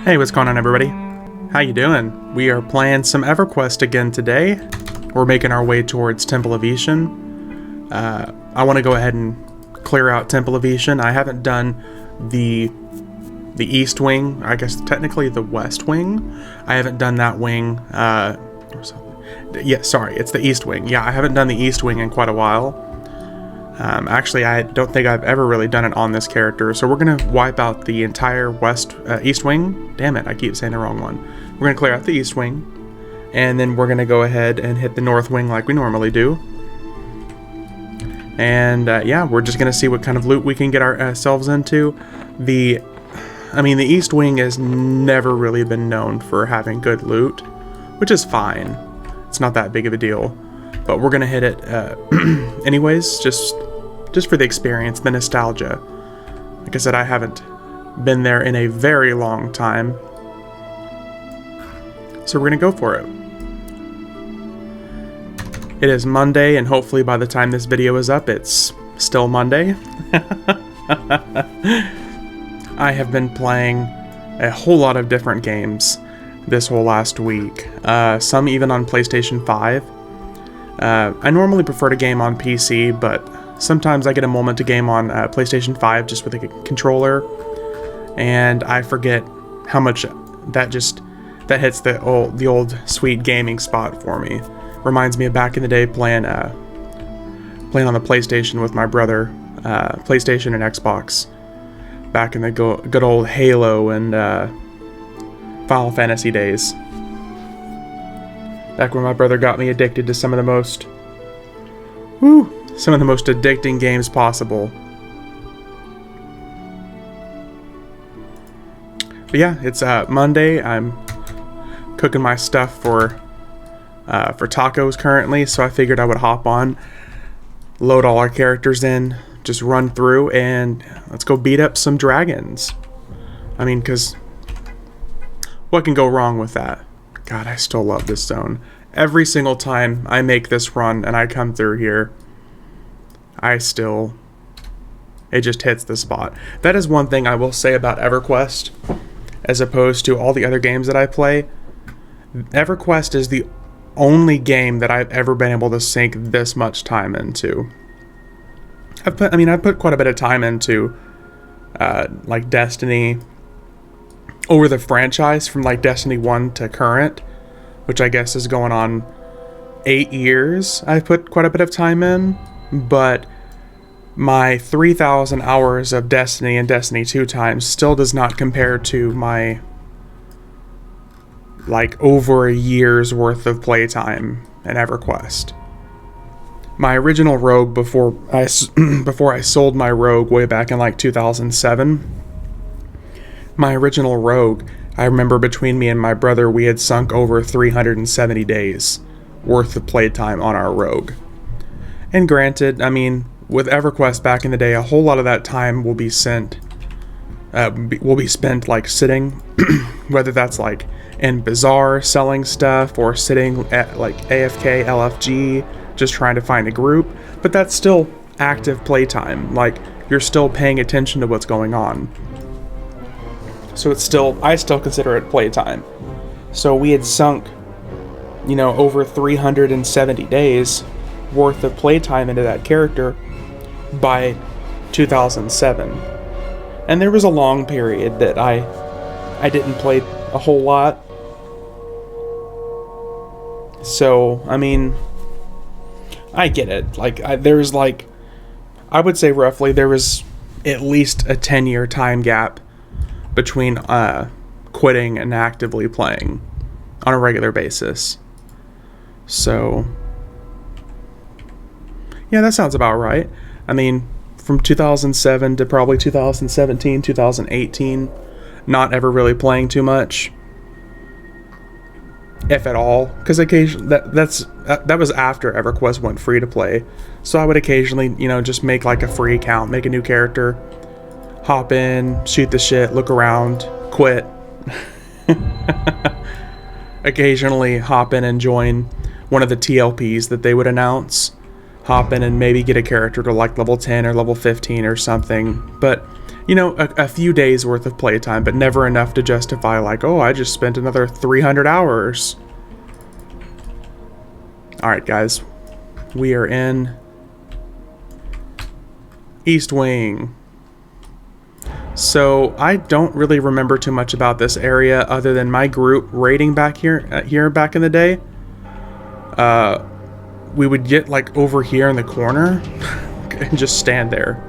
Hey, what's going on, everybody? How you doing? We are playing some EverQuest again today. We're making our way towards Temple of Ishan. I want to go ahead and clear out Temple of Ishan. I haven't done the East Wing, I guess technically the West Wing. I haven't done that wing. Or something. Yeah, sorry, it's the East Wing. Yeah, I haven't done the East Wing in quite a while. Actually, I don't think I've ever really done it on this character, so we're going to wipe out the entire East Wing. Damn it, I keep saying the wrong one. We're going to clear out the East Wing, and then we're going to go ahead and hit the North Wing like we normally do. And yeah, we're just going to see what kind of loot we can get ourselves into. The East Wing has never really been known for having good loot, which is fine. It's not that big of a deal. But we're going to hit it anyways, just for the experience, the nostalgia. Like I said, I haven't been there in a very long time. So we're going to go for it. It is Monday, and hopefully by the time this video is up, it's still Monday. I have been playing a whole lot of different games this whole last week. Some even on PlayStation 5. I normally prefer to game on PC, but sometimes I get a moment to game on PlayStation 5 just with a controller, and I forget how much that hits the old sweet gaming spot for me. Reminds me of back in the day playing on the PlayStation with my brother, PlayStation and Xbox, back in the good old Halo and Final Fantasy days. Back when my brother got me addicted to some of the most addicting games possible. But yeah, it's Monday. I'm cooking my stuff for tacos currently, so I figured I would hop on, load all our characters in, just run through, and let's go beat up some dragons. I mean, because what can go wrong with that? God, I still love this zone. Every single time I make this run and I come through here, it just hits the spot. That is one thing I will say about EverQuest, as opposed to all the other games that I play. EverQuest is the only game that I've ever been able to sink this much time into. I've put quite a bit of time into, like Destiny, over the franchise from like Destiny 1 to current, which I guess is going on 8 years. I've put quite a bit of time in, but my 3,000 hours of Destiny and Destiny 2 time still does not compare to my like over a year's worth of playtime in EverQuest. My original rogue before I sold my rogue way back in like 2007. My original rogue, I remember between me and my brother, we had sunk over 370 days worth of playtime on our rogue. And granted, I mean, with EverQuest back in the day, a whole lot of that time will be spent like sitting, whether that's like in Bazaar selling stuff or sitting at like AFK, LFG, just trying to find a group. But that's still active playtime. Like, you're still paying attention to what's going on. So I still consider it playtime. So we had sunk, over 370 days worth of playtime into that character by 2007. And there was a long period that I didn't play a whole lot. So, I mean, I get it. Like, I would say roughly there was at least a 10-year time gap between quitting and actively playing on a regular basis. So yeah, that sounds about right. I mean, from 2007 to probably 2017, 2018, not ever really playing too much, if at all, because occasionally that was after EverQuest went free to play. So I would occasionally, just make like a free account, make a new character, hop in, shoot the shit, look around, quit. Occasionally hop in and join one of the TLPs that they would announce. Hop in and maybe get a character to like level 10 or level 15 or something. But you know, a few days worth of playtime, but never enough to justify like, oh, I just spent another 300 hours. All right, guys, we are in East Wing. So I don't really remember too much about this area other than my group raiding back here, back in the day. We would get like over here in the corner and just stand there.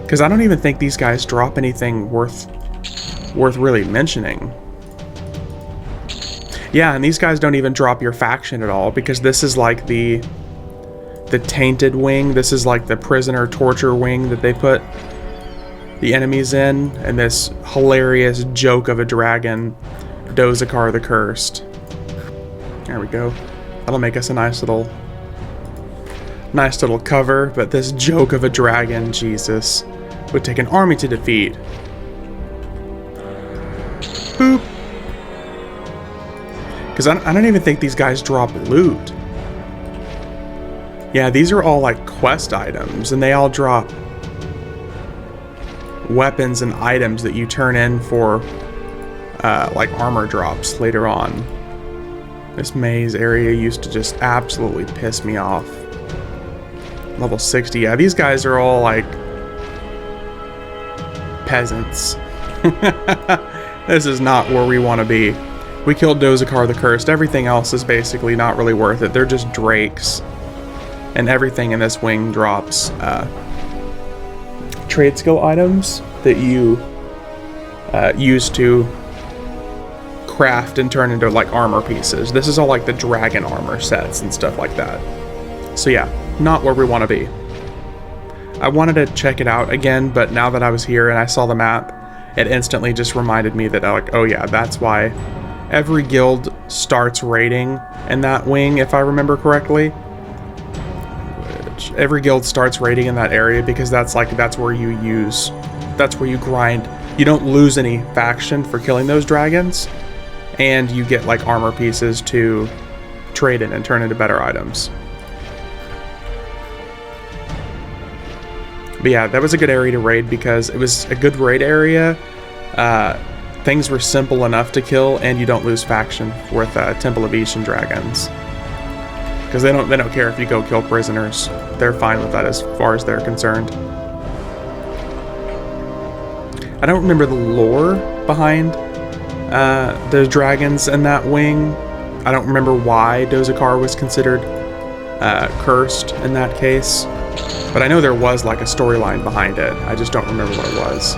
Because I don't even think these guys drop anything worth really mentioning. Yeah, and these guys don't even drop your faction at all, because this is like the tainted wing. This is like the prisoner torture wing that they put the enemies in, and this hilarious joke of a dragon, Dozakar the Cursed. There we go. That'll make us a nice little cover, but this joke of a dragon, Jesus, would take an army to defeat. Boop. Because I don't even think these guys drop loot. Yeah, these are all like quest items, and they all drop weapons and items that you turn in for like armor drops later on. This maze area used to just absolutely piss me off. Level 60. Yeah, these guys are all like peasants. This is not where we want to be. We killed Dozakar the Cursed. Everything else is basically not really worth it. They're just drakes. And everything in this wing drops trade skill items that you use to craft and turn into like armor pieces. This is all like the dragon armor sets and stuff like that. So yeah, not where we want to be. I wanted to check it out again, but now that I was here and I saw the map, it instantly just reminded me that like, oh yeah, that's why every guild starts raiding in that wing, if I remember correctly. Every guild starts raiding in that area because that's where you grind. You don't lose any faction for killing those dragons, and you get like armor pieces to trade in and turn into better items. But yeah, that was a good area to raid because it was a good raid area. Things were simple enough to kill, and you don't lose faction with Temple of Ishan dragons. Because they don't care if you go kill prisoners. They're fine with that as far as they're concerned. I don't remember the lore behind the dragons in that wing. I don't remember why Dozakar was considered cursed in that case. But I know there was like a storyline behind it. I just don't remember what it was.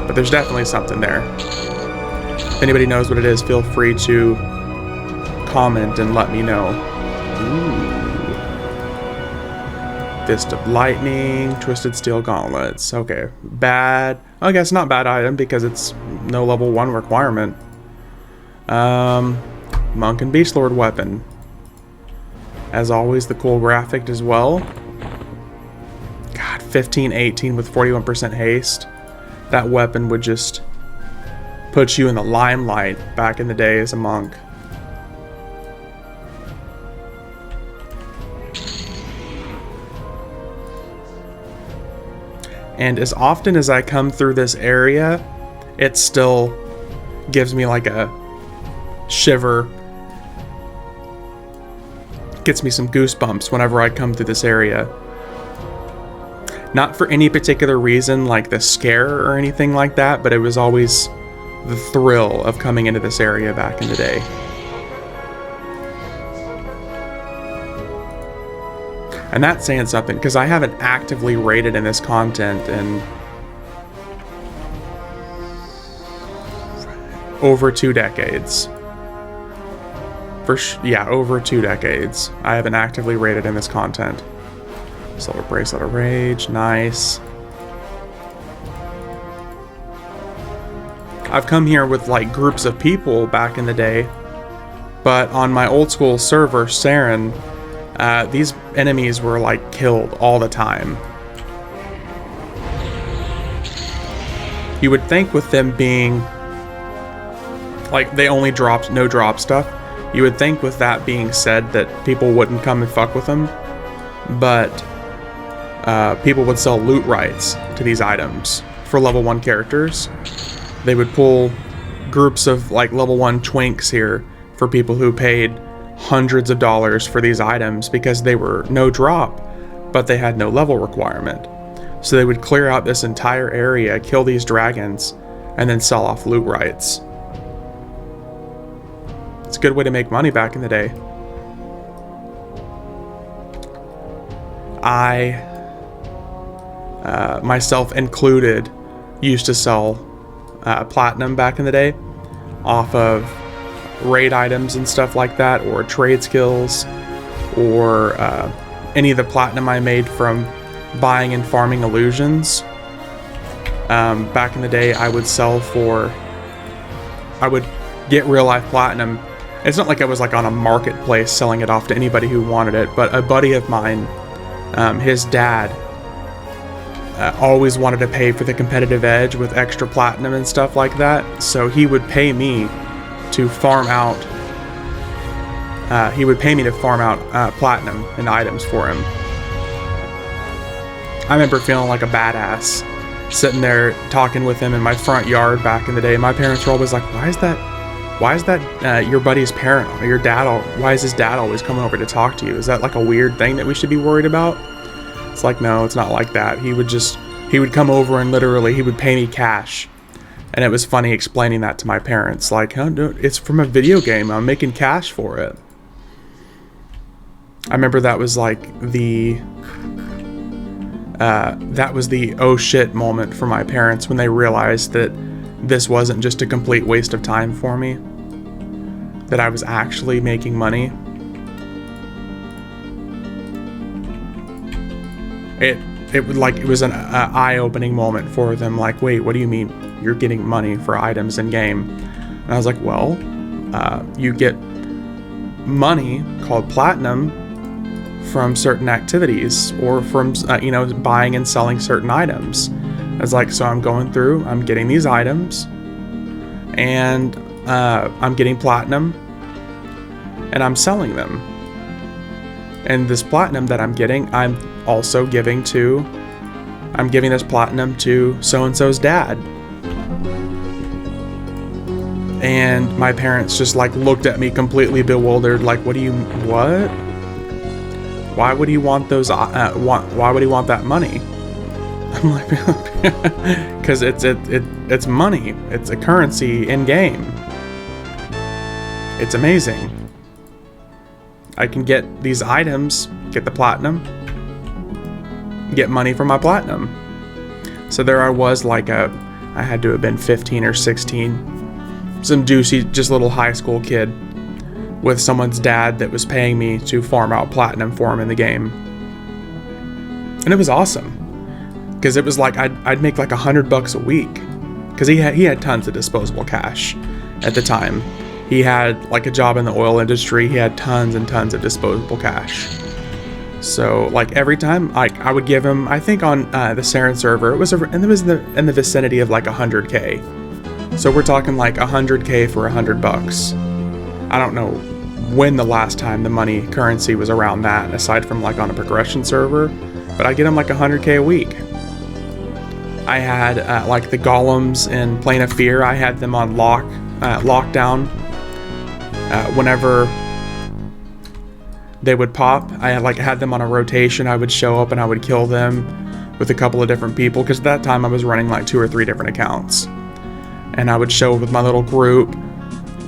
But there's definitely something there. If anybody knows what it is, feel free to comment and let me know. Ooh. Fist of Lightning, Twisted Steel Gauntlets. Okay, bad. I guess not bad item because it's no level 1 requirement. Monk and Beastlord weapon. As always, the cool graphic as well. God, 1518 with 41% haste. That weapon would just put you in the limelight back in the day as a monk. And as often as I come through this area, it still gives me like a shiver. Gets me some goosebumps whenever I come through this area. Not for any particular reason like the scare or anything like that, but it was always the thrill of coming into this area back in the day. And that's saying something, because I haven't actively raided in this content in over 2 decades. Yeah, over 2 decades. I haven't actively raided in this content. Silver Bracelet of Rage, nice. I've come here with like groups of people back in the day, but on my old school server, Saren, these enemies were like killed all the time. You would think with them being like they only dropped no drop stuff, you would think with that being said that people wouldn't come and fuck with them, but people would sell loot rights to these items for level 1 characters. They would pull groups of like level 1 twinks here for people who paid hundreds of dollars for these items because they were no drop, but they had no level requirement. So they would clear out this entire area, kill these dragons, and then sell off loot rights. It's a good way to make money back in the day. I, myself included, used to sell platinum back in the day off of raid items and stuff like that, or trade skills, or any of the platinum I made from buying and farming illusions. Back in the day, I would get real life platinum. It's not like I was like on a marketplace selling it off to anybody who wanted it, but a buddy of mine, his dad, always wanted to pay for the competitive edge with extra platinum and stuff like that. So he would pay me to farm out. Platinum and items for him. I remember feeling like a badass sitting there talking with him in my front yard back in the day. My parents were always like, why is that your buddy's parent, or your dad, why is his dad always coming over to talk to you? Is that like a weird thing that we should be worried about? It's like, no, it's not like that. He would come over and literally he would pay me cash. And it was funny explaining that to my parents, like, oh, no, it's from a video game, I'm making cash for it. I remember that was like the oh shit moment for my parents when they realized that this wasn't just a complete waste of time for me, that I was actually making money. It was an eye-opening moment for them, like, wait, what do you mean you're getting money for items in game? And I was like, well, you get money called platinum from certain activities, or from buying and selling certain items. I was like, so I'm going through, I'm getting these items, and I'm getting platinum, and I'm selling them. And this platinum that I'm getting, I'm giving this platinum to so-and-so's dad. And my parents just like looked at me completely bewildered, like, what? Why would he want those, why would he want that money? I'm like, because it's money. It's a currency in game. It's amazing. I can get these items, get the platinum, get money from my platinum. So there I was, like I had to have been 15 or 16, some douchey, just little high school kid with someone's dad that was paying me to farm out platinum for him in the game. And it was awesome, because it was like I'd make like $100 a week, because he had tons of disposable cash at the time. He had like a job in the oil industry. He had tons and tons of disposable cash. So like every time I would give him, I think on the Saren server, it was in the vicinity of like 100K. So we're talking like 100K for $100. I don't know when the last time the money currency was around that, aside from like on a progression server, but I get him like 100K a week. I had like the golems in Plane of Fear, I had them on lockdown. Whenever they would pop, I had them on a rotation. I would show up and I would kill them with a couple of different people, because at that time I was running like 2 or 3 different accounts. And I would show up with my little group,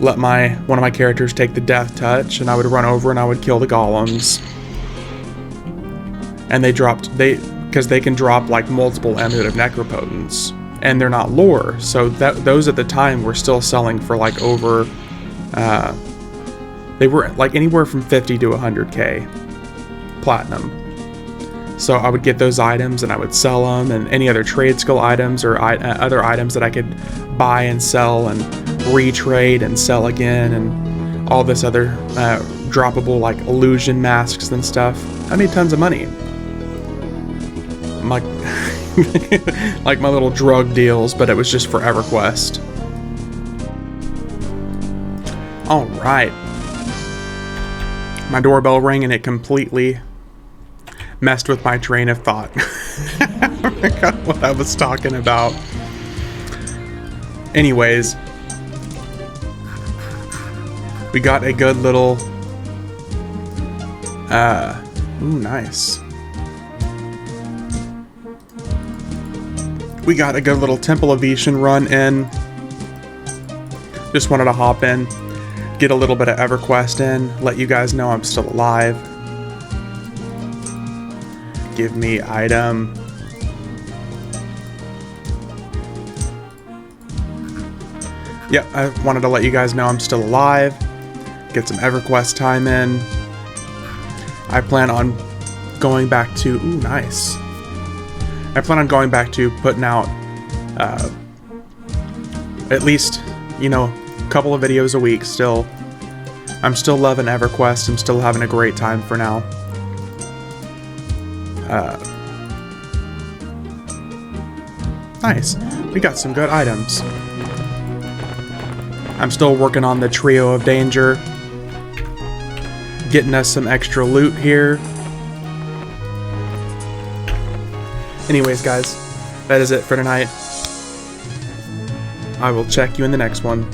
let one of my characters take the death touch, and I would run over and I would kill the golems. And because they can drop like multiple Amulet of Necropotence, and they're not lore, so those at the time were still selling for like over they were like anywhere from 50 to 100K platinum. So I would get those items and I would sell them, and any other trade skill items or other items that I could buy and sell and retrade and sell again, and all this other droppable like illusion masks and stuff. I made tons of money. I'm like like my little drug deals, but it was just for EverQuest. All right. My doorbell rang and it completely messed with my train of thought. I forgot what I was talking about. Anyways, we got a good little ooh, nice. We got a good little Temple of Ishan run in. Just wanted to hop in, get a little bit of EverQuest in, let you guys know I'm still alive. Give me item. Yep, I wanted to let you guys know I'm still alive. Get some EverQuest time in. I plan on going back to... Ooh, nice. I plan on going back to putting out at least, you know, a couple of videos a week still. I'm still loving EverQuest. I'm still having a great time for now. Nice. We got some good items. I'm still working on the Trio of Danger. Getting us some extra loot here. Anyways, guys, that is it for tonight. I will check you in the next one.